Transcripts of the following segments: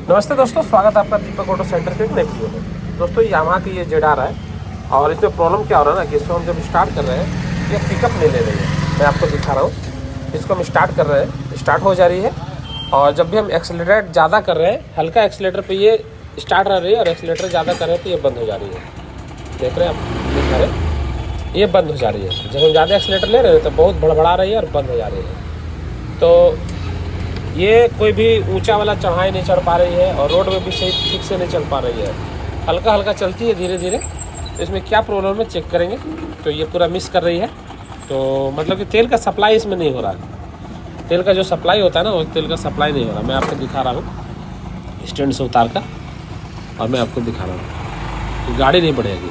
नमस्ते दोस्तों, स्वागत है आपका दीपक ऑटो सेंटर के एक नए वीडियो में। दोस्तों यहाँ की ये जेड आ रहा है और इसमें प्रॉब्लम क्या हो रहा है ना कि इसको हम जब स्टार्ट कर रहे हैं ये पिकअप नहीं ले रही है। मैं आपको दिखा रहा हूँ, इसको हम स्टार्ट कर रहे हैं, स्टार्ट हो जा रही है और जब भी हम एक्सेलरेट ज़्यादा कर रहे हैं, हल्का एक्सेलेटर पर ये स्टार्ट रह रही है और एक्सेलेटर ज़्यादा कर रहे हैं तो ये बंद हो जा रही है। देख रहे हैं आप, दिखा रहे हैं, ये बंद हो जा रही है। जब हम ज़्यादा एक्सेलेटर ले रहे हैं तो बहुत भड़बड़ा रही है और बंद हो जा रही है। तो ये कोई भी ऊंचा वाला चढ़ाई नहीं चढ़ पा रही है और रोड में भी सही ठीक से नहीं चल पा रही है, हल्का हल्का चलती है धीरे धीरे। तो इसमें क्या प्रॉब्लम है चेक करेंगे। तो ये पूरा मिस कर रही है, तो मतलब कि तेल का सप्लाई इसमें नहीं हो रहा है। तेल का जो सप्लाई होता है ना, वो तेल का सप्लाई नहीं हो रहा। मैं आपको दिखा रहा हूँ स्टैंड से उतार कर और मैं आपको दिखा रहा हूँ कि गाड़ी नहीं बढ़ेगी,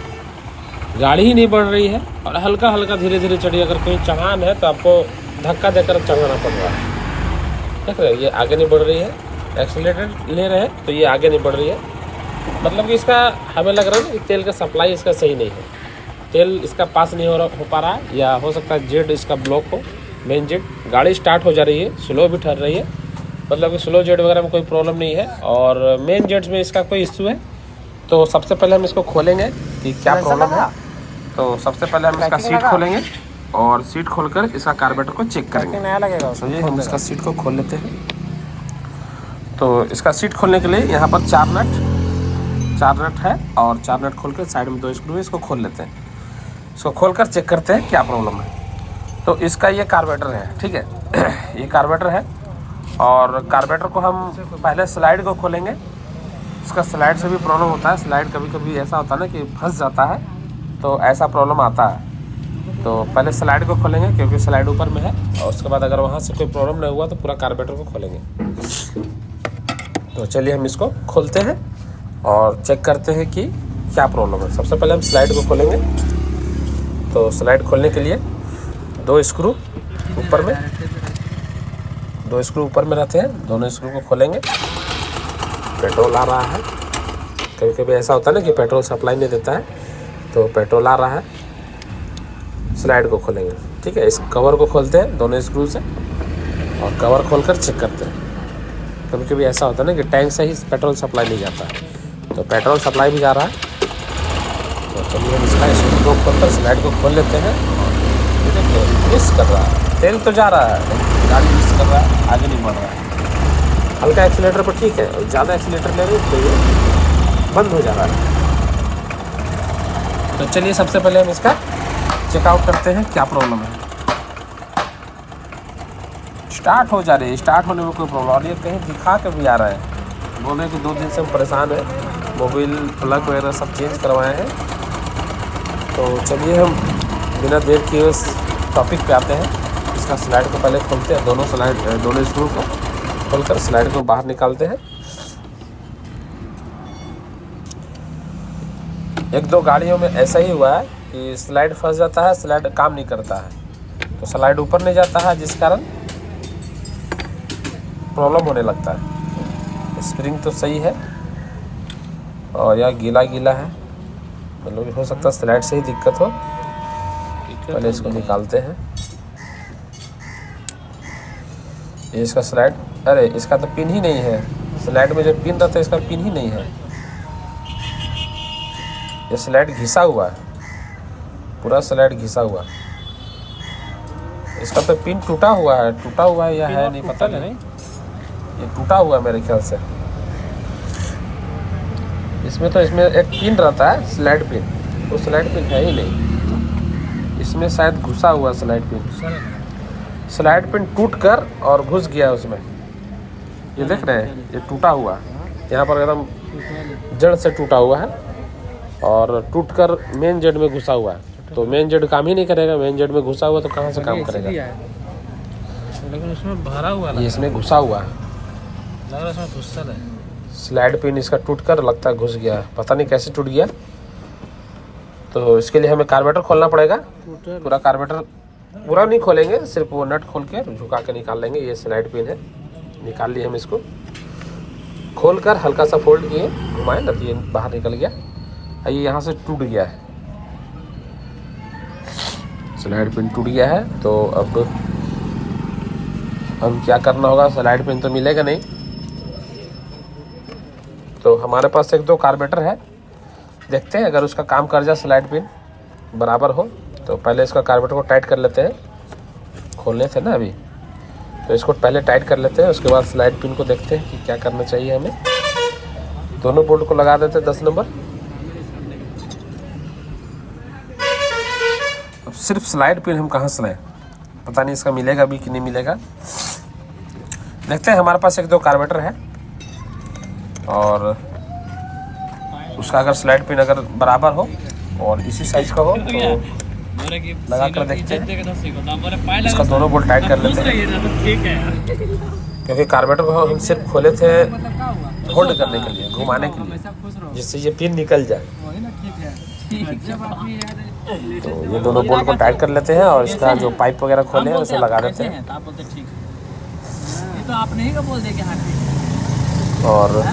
गाड़ी ही नहीं बढ़ रही है और हल्का हल्का धीरे धीरे चढ़ी। अगर कोई चढ़ान है तो आपको धक्का देकर चढ़ाना पड़ रहा है। देख रहे हैं, ये आगे नहीं बढ़ रही है। एक्सीलरेटर ले रहे हैं तो ये आगे नहीं बढ़ रही है। मतलब कि इसका हमें लग रहा है कि तेल का सप्लाई इसका सही नहीं है, तेल इसका पास नहीं हो पा रहा है, या हो सकता है जेड इसका ब्लॉक हो, मेन जेड। गाड़ी स्टार्ट हो जा रही है, स्लो भी ठहर रही है, मतलब कि स्लो जेड वगैरह में कोई प्रॉब्लम नहीं है और मेन जेड्स में इसका कोई इशू है। तो सबसे पहले हम इसको खोलेंगे कि क्या प्रॉब्लम है। तो सबसे पहले हम इसका सीट खोलेंगे और सीट खोलकर इसका कार्बोरेटर को चेक करेंगे। नया लगेगा, समझिए। हम इसका सीट को खोल लेते हैं। तो इसका सीट खोलने के लिए यहाँ पर चार नट है और चार नट खोलकर साइड में 2 स्क्रू है, इसको खोल लेते हैं। इसको खोलकर चेक करते हैं क्या प्रॉब्लम है। तो इसका ये कार्बोरेटर है, ठीक है। ये कार्बोरेटर है और कार्बोरेटर को हम पहले स्लाइड को खोलेंगे। इसका स्लाइड से भी प्रॉब्लम होता है। स्लाइड कभी कभी ऐसा होता है ना कि फंस जाता है, तो ऐसा प्रॉब्लम आता है। तो पहले स्लाइड को खोलेंगे क्योंकि स्लाइड ऊपर में है, और उसके बाद अगर वहाँ से कोई प्रॉब्लम नहीं हुआ तो पूरा कार्बोरेटर को खोलेंगे। तो चलिए हम इसको खोलते हैं और चेक करते हैं कि क्या प्रॉब्लम है। सबसे पहले हम स्लाइड को खोलेंगे। तो स्लाइड खोलने के लिए 2 स्क्रू ऊपर में, 2 स्क्रू ऊपर में रहते हैं, दोनों स्क्रू को खोलेंगे। पेट्रोल आ रहा है, कभी कभी ऐसा होता है ना कि पेट्रोल सप्लाई नहीं देता है, तो पेट्रोल आ रहा है। स्लाइड को खोलेंगे, ठीक है। इस कवर को खोलते हैं दोनों स्क्रू से और कवर खोलकर चेक करते हैं। कभी कभी ऐसा होता है ना कि टैंक से ही पेट्रोल सप्लाई नहीं जाता है, तो पेट्रोल सप्लाई भी जा रहा है। तो चलिए हम इसका स्क्रू को खोलकर स्लाइड को खोल लेते हैं। मिस कर रहा है, तेल तो जा रहा है, गाड़ी मिस कर रहा है, आगे नहीं बढ़ रहा है। हल्का एक्सीलेटर पर ठीक है, और ज़्यादा एक्सीलेटर ले रही तो ये बंद हो जा रहा है। तो चलिए सबसे पहले हम इसका चेकआउट करते हैं क्या प्रॉब्लम है। स्टार्ट हो जा रही है, स्टार्ट होने में कोई प्रॉब्लम, और ये कहीं दिखा के भी आ रहा है। बोले कि 2 दिन से हम परेशान हैं, मोबिल प्लग वगैरह सब चेंज करवाए हैं। तो चलिए हम बिना देर किए उस टॉपिक पे आते हैं। इसका स्लाइड को पहले खोलते हैं, दोनों स्क्रू को खोलकर स्लाइड को बाहर निकालते हैं। 1-2 गाड़ियों में ऐसा ही हुआ है कि स्लाइड फंस जाता है, स्लाइड काम नहीं करता है, तो स्लाइड ऊपर नहीं जाता है, जिस कारण प्रॉब्लम होने लगता है। स्प्रिंग तो सही है और यह गीला गीला है, मतलब हो सकता है स्लाइड से ही दिक्कत हो। पहले इसको निकालते हैं। ये इसका स्लाइड, अरे इसका तो पिन ही नहीं है। स्लाइड में जो पिन रहता है इसका पिन ही नहीं है। ये स्लाइड घिसा हुआ है, पूरा स्लाइड घिसा हुआ। इसका तो पिन टूटा हुआ है या है नहीं पता नहीं, ये टूटा हुआ है मेरे ख्याल से। इसमें एक पिन रहता है, स्लाइड पिन, वो स्लाइड पिन है ही नहीं। इसमें शायद घुसा हुआ स्लाइड पिन, स्लाइड पिन टूट कर और घुस गया उसमें। ये देख रहे हैं, ये टूटा हुआ यहाँ पर एकदम जड़ से टूटा हुआ है और टूटकर मेन जेड में घुसा हुआ है। तो मेन जेड काम ही नहीं करेगा, मेन जेड में घुसा हुआ तो कहाँ से काम करेगा। लेकिन उसमें भरा हुआ ये इसमें घुसा हुआ है, लग रहा है इसमें घुसल है। स्लाइड पिन इसका टूटकर लगता है घुस गया, पता नहीं कैसे टूट गया। तो इसके लिए हमें कार्बोरेटर खोलना पड़ेगा। पूरा कार्बोरेटर पूरा नहीं खोलेंगे, सिर्फ वो नट खोल के झुका के निकाल लेंगे। ये स्लाइड पिन है, निकाल लिए हम इसको। खोलकर हल्का सा फोल्ड किए, घुमाए ना तो ये बाहर निकल गया। ये यहाँ से टूट गया है, स्लाइड पिन टूट गया है। तो अब हम क्या करना होगा, स्लाइड पिन तो मिलेगा नहीं, तो हमारे पास एक दो कार्बेटर है, देखते हैं अगर उसका काम कर जाए स्लाइड पिन बराबर हो तो पहले इसका कार्बेटर को टाइट कर लेते हैं। खोलने थे ना अभी, तो इसको पहले टाइट कर लेते हैं, उसके बाद स्लाइड पिन को देखते हैं कि क्या करना चाहिए हमें। दोनों बोल्ट को लगा देते हैं 10 नंबर। अब सिर्फ स्लाइड पिन हम कहाँ से लाएं, पता नहीं इसका मिलेगा भी कि नहीं मिलेगा। देखते हैं, हमारे पास एक दो कार्बेटर है और उसका अगर स्लाइड पिन अगर बराबर हो और इसी साइज का हो तो लगा कर देखते हैं। इसका दोनों बोल्ट टाइट कर लेते हैं, क्योंकि कार्बेटर को हम सिर्फ खोले थे होल्ड करने के लिए, घुमाने के लिए, जिससे ये पिन निकल जाए। तो ये दोनों बोल्ट को टाइट कर लेते हैं और इसका जो पाइप वगैरह खोले हैं उसे लगा देते हैं और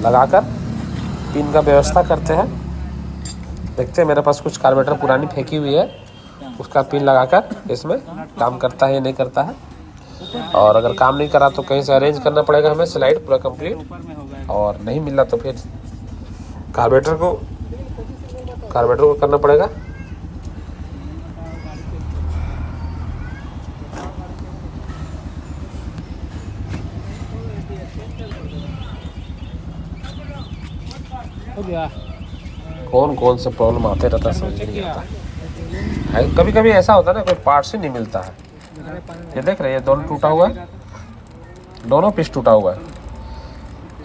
लगाकर पिन का व्यवस्था करते हैं। देखते हैं, मेरे पास कुछ कार्बेटर पुरानी फेंकी हुई है, उसका पिन लगाकर इसमें काम करता है या नहीं करता है। और अगर काम नहीं करा तो कहीं से अरेंज करना पड़ेगा हमें स्लाइड पूरा कंप्लीट, और नहीं मिला तो फिर कार्बेटर को करना पड़ेगा। हो गया। कौन कौन से प्रॉब्लम आते रहता समझ नहीं आता है। कभी कभी ऐसा होता है ना, कोई पार्ट्स ही नहीं मिलता है। ये देख रहे हैं, ये दोनों टूटा हुआ है, दोनों पीस टूटा हुआ है।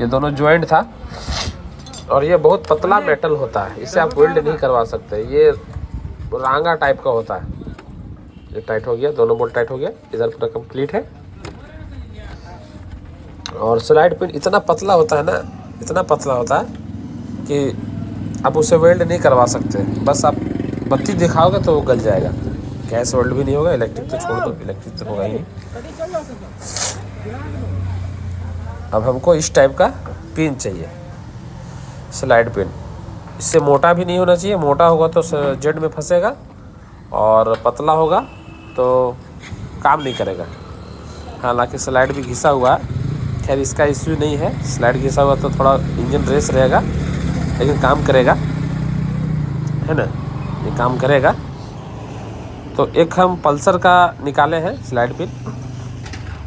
ये दोनों जॉइंट था और ये बहुत पतला मेटल होता है, इसे आप वेल्ड नहीं करवा सकते। ये रांगा टाइप का होता है। ये टाइट हो गया, दोनों बोल्ट टाइट हो गया, इधर पूरा कंप्लीट है। और स्लाइड पिन इतना पतला होता है ना, इतना पतला होता है कि आप उसे वेल्ड नहीं करवा सकते। बस आप बत्ती दिखाओगे तो वो गल जाएगा। गैस वेल्ड भी नहीं होगा, इलेक्ट्रिक तो छोड़ दो, इलेक्ट्रिक तो होगा ही नहीं। अब हमको इस टाइप का पिन चाहिए, स्लाइड पिन। इससे मोटा भी नहीं होना चाहिए, मोटा होगा तो जेड में फंसेगा और पतला होगा तो काम नहीं करेगा। हालांकि स्लाइड भी घिसा हुआ है, खैर इसका इश्यू नहीं है। स्लाइड घिसा हुआ तो थोड़ा इंजन रेस रहेगा, लेकिन काम करेगा, है ना, ये काम करेगा। तो एक हम पल्सर का निकाले हैं स्लाइड पिन,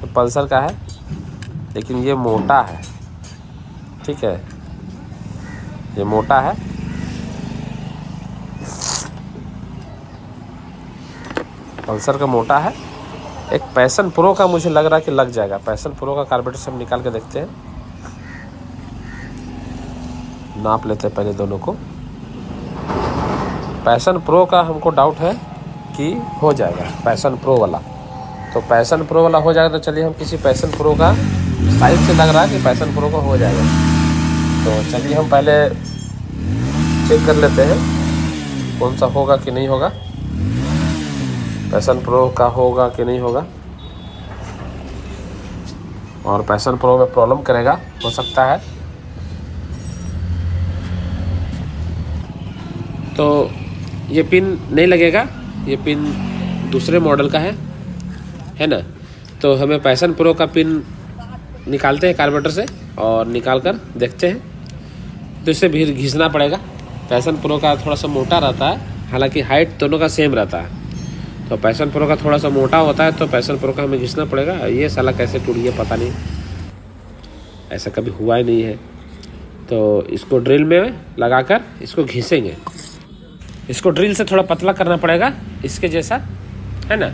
तो पल्सर का है लेकिन ये मोटा है, ठीक है, ये मोटा है। पल्सर का मोटा है। एक पैशन प्रो का मुझे लग रहा है कि लग जाएगा। पैशन प्रो का कार्बोरेटर से हम निकाल के देखते हैं, नाप लेते हैं पहले दोनों को। पैशन प्रो का हमको डाउट है कि हो जाएगा, पैशन प्रो वाला। तो पैशन प्रो वाला हो जाएगा तो चलिए हम किसी पैशन प्रो का, साइज से लग रहा है कि पैशन प्रो का हो जाएगा। तो चलिए हम पहले चेक कर लेते हैं कौन सा होगा कि नहीं होगा, पैशन प्रो का होगा कि नहीं होगा। और पैशन प्रो में प्रॉब्लम करेगा, हो सकता है। तो ये पिन नहीं लगेगा, ये पिन दूसरे मॉडल का है ना। तो हमें पैशन प्रो का पिन निकालते हैं कार्बोरेटर से और निकाल कर देखते हैं। तो इसे भी घिसना पड़ेगा। पैशन प्रो का थोड़ा सा मोटा रहता है, हालांकि हाइट दोनों का सेम रहता है। तो पैशन प्रो का थोड़ा सा मोटा होता है, तो पैशन प्रो का हमें घिसना पड़ेगा। ये साला कैसे टूट गया पता नहीं, ऐसा कभी हुआ ही नहीं है। तो इसको ड्रिल में लगाकर इसको घिसेंगे। इसको ड्रिल से थोड़ा पतला करना पड़ेगा, इसके जैसा, है ना।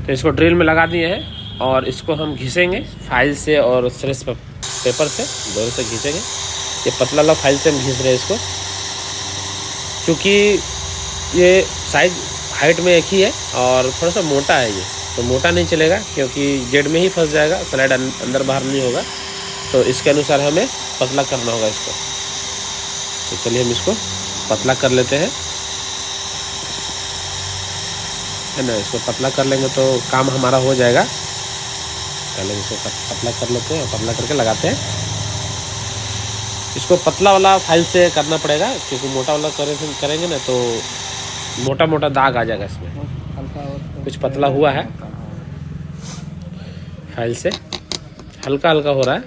तो इसको ड्रिल में लगा दिए हैं और इसको हम घिसेंगे फाइल से और स्ट्रेस पेपर से, दोनों से घिसेंगे। ये पतला वाला फाइल से हम घिस रहे हैं इसको, क्योंकि ये साइज हाइट में एक ही है और थोड़ा सा मोटा है। ये तो मोटा नहीं चलेगा, क्योंकि जेड में ही फंस जाएगा, स्लाइड अंदर बाहर नहीं होगा। तो इसके अनुसार हमें पतला करना होगा इसको। तो चलिए हम इसको पतला कर लेते हैं, है ना। इसको पतला कर लेंगे तो काम हमारा हो जाएगा। पहले इसको पतला कर लेते हैं, पतला करके लगाते हैं। इसको पतला वाला फाइल से करना पड़ेगा, क्योंकि मोटा वाला करेंगे ना तो मोटा मोटा दाग आ जाएगा इसमें। कुछ पतला हुआ है फाइल से, हल्का हल्का हो रहा है।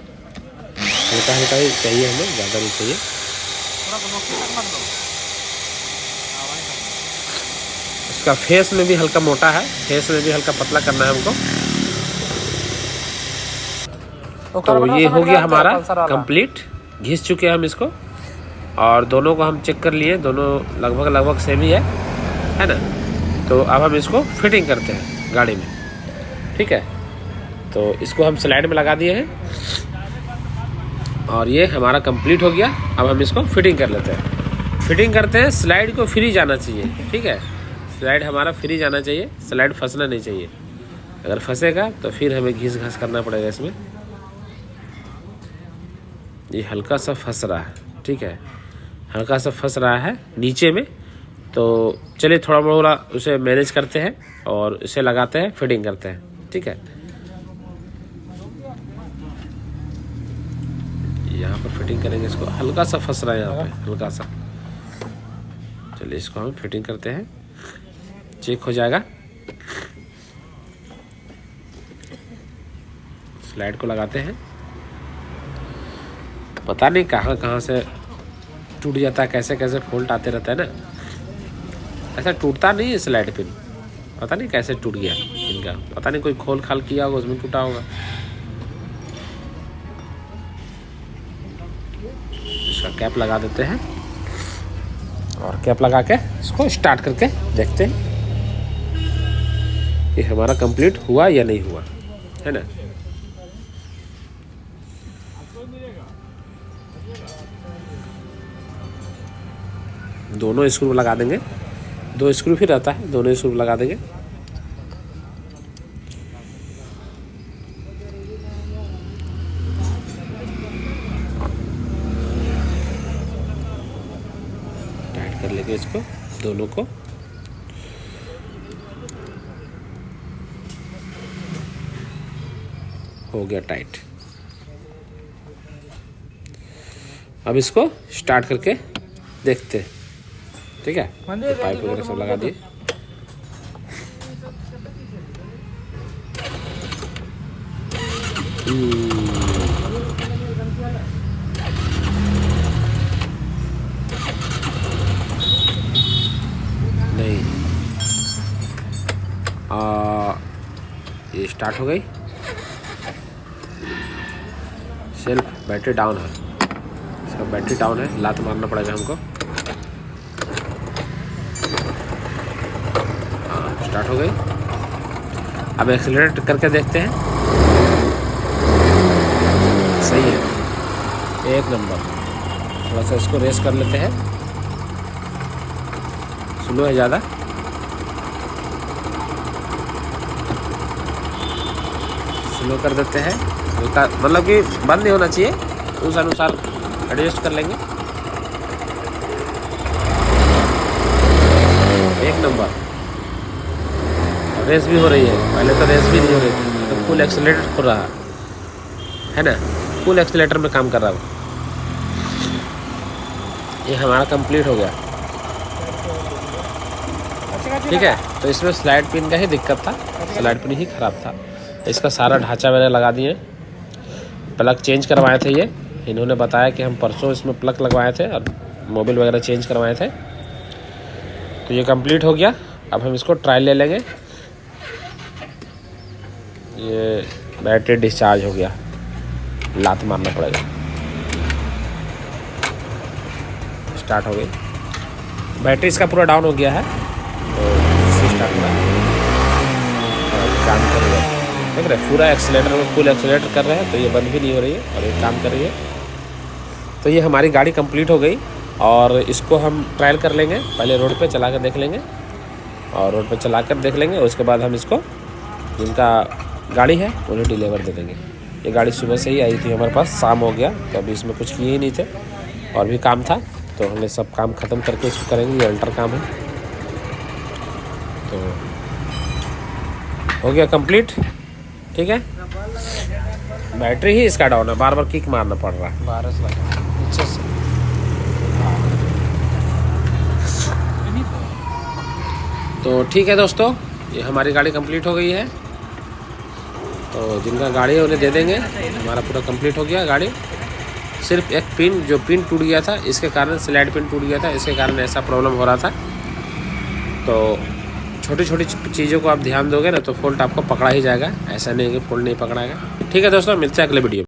हल्का हल्का ही चाहिए हमें, ज़्यादा नहीं चाहिए। इसका फेस में भी हल्का मोटा है, फेस में भी हल्का पतला करना है हमको। तो ये हो गया हमारा कंप्लीट, घिस चुके हैं हम इसको। और दोनों को हम चेक कर लिए, दोनों लगभग सेम ही है ना। तो अब हम इसको फिटिंग करते हैं गाड़ी में, ठीक है। तो इसको हम स्लाइड में लगा दिए हैं और ये हमारा कंप्लीट हो गया। अब हम इसको फिटिंग कर लेते हैं। फिटिंग करते हैं, स्लाइड को फ्री जाना चाहिए, ठीक है। स्लाइड हमारा फ्री जाना चाहिए, स्लाइड फंसना नहीं चाहिए। अगर फंसेगा तो फिर हमें घिस घास करना पड़ेगा इसमें। ये हल्का सा फंस रहा है, ठीक है, हल्का सा फंस रहा है नीचे में। तो चलिए थोड़ा मोड़ा उसे मैनेज करते हैं और इसे लगाते हैं, फिटिंग करते हैं, ठीक है। यहाँ पर फिटिंग करेंगे इसको, हल्का सा फंस रहा है यहाँ पे, हल्का सा। चलिए इसको हम फिटिंग करते हैं, चेक हो जाएगा। स्लाइड को लगाते हैं, पता नहीं कहाँ कहाँ से टूट जाता है, कैसे कैसे फॉल्ट आते रहता है ना। ऐसा टूटता नहीं है स्लाइड पिन, पता नहीं कैसे टूट गया इनका, पता नहीं कोई खोल खाल किया होगा, उसमें टूटा होगा। इसका कैप लगा देते हैं और कैप लगा के इसको स्टार्ट करके देखते हैं कि हमारा कंप्लीट हुआ या नहीं हुआ, है ना। दोनों स्क्रू लगा देंगे, 2 स्क्रू भी रहता है, दोनों स्क्रू लगा देंगे। टाइट कर लेंगे इसको, दोनों को। हो गया टाइट। अब इसको स्टार्ट करके देखते हैं, ठीक है। पाइप वगैरह सब लगा दिए। नहीं, ये स्टार्ट हो गई। सेल्फ बैटरी डाउन है, इसका बैटरी डाउन है, लात मारना पड़ेगा हमको। स्टार्ट हो गई। अब एक्सीलरेट करके देखते हैं, सही है, 1 नंबर। थोड़ा सा इसको रेस कर लेते हैं, स्लो है ज़्यादा। स्लो कर देते हैं हल्का, मतलब कि बंद नहीं होना चाहिए, उस अनुसार एडजस्ट कर लेंगे। 1 नंबर। रेस भी हो रही है, पहले तो रेस भी नहीं हो रही थी, तो फुल एक्सीलरेटर हो रहा है ना, फुल एक्सीलरेटर में काम कर रहा है। ये हमारा कंप्लीट हो गया, ठीक है। तो इसमें स्लाइड पिन का ही दिक्कत था, स्लाइड पिन ही ख़राब था। इसका सारा ढांचा मैंने लगा दिए, प्लग चेंज करवाए थे। ये इन्होंने बताया कि हम परसों इसमें प्लग लगवाए थे और मोबिल वगैरह चेंज करवाए थे। तो ये कंप्लीट हो गया। अब हम इसको ट्रायल ले लेंगे। ये बैटरी डिस्चार्ज हो गया, लात मारना पड़ेगा। स्टार्ट हो गई, बैटरी इसका पूरा डाउन हो गया है, तो इससे स्टार्ट हो रहा है, काम कर रहा है। देख रहे पूरा एक्सीलेटर में फुल एक्सीलेटर कर रहे हैं, तो ये बंद भी नहीं हो रही है और ये काम कर रही है। तो ये हमारी गाड़ी कंप्लीट हो गई और इसको हम ट्रायल कर लेंगे। पहले रोड पे चला कर देख लेंगे और रोड पे चला कर देख लेंगे, उसके बाद हम इसको जिनका गाड़ी है उन्हें डिलीवर दे देंगे। ये गाड़ी सुबह से ही आई थी हमारे पास, शाम हो गया तो अभी इसमें कुछ किए ही नहीं थे और भी काम था, तो हमने सब काम ख़त्म करके इसको करेंगे। ये अल्टर काम है, तो हो गया कंप्लीट, ठीक है। बैटरी ही इसका डाउन है, बार बार किक मारना पड़ रहा है। 12 नीचे से। तो ठीक है दोस्तों, ये हमारी गाड़ी कंप्लीट हो गई है। तो जिनका गाड़ी है उन्हें दे देंगे, हमारा पूरा कंप्लीट हो गया गाड़ी। सिर्फ एक पिन, जो पिन टूट गया था, इसके कारण स्लाइड पिन टूट गया था, इसके कारण ऐसा प्रॉब्लम हो रहा था। तो छोटी छोटी चीज़ों को आप ध्यान दोगे ना तो फॉल्ट आपको पकड़ा ही जाएगा, ऐसा नहीं कि फॉल्ट नहीं पकड़ाएगा। ठीक है दोस्तों, मिलते हैं अगले वीडियो में।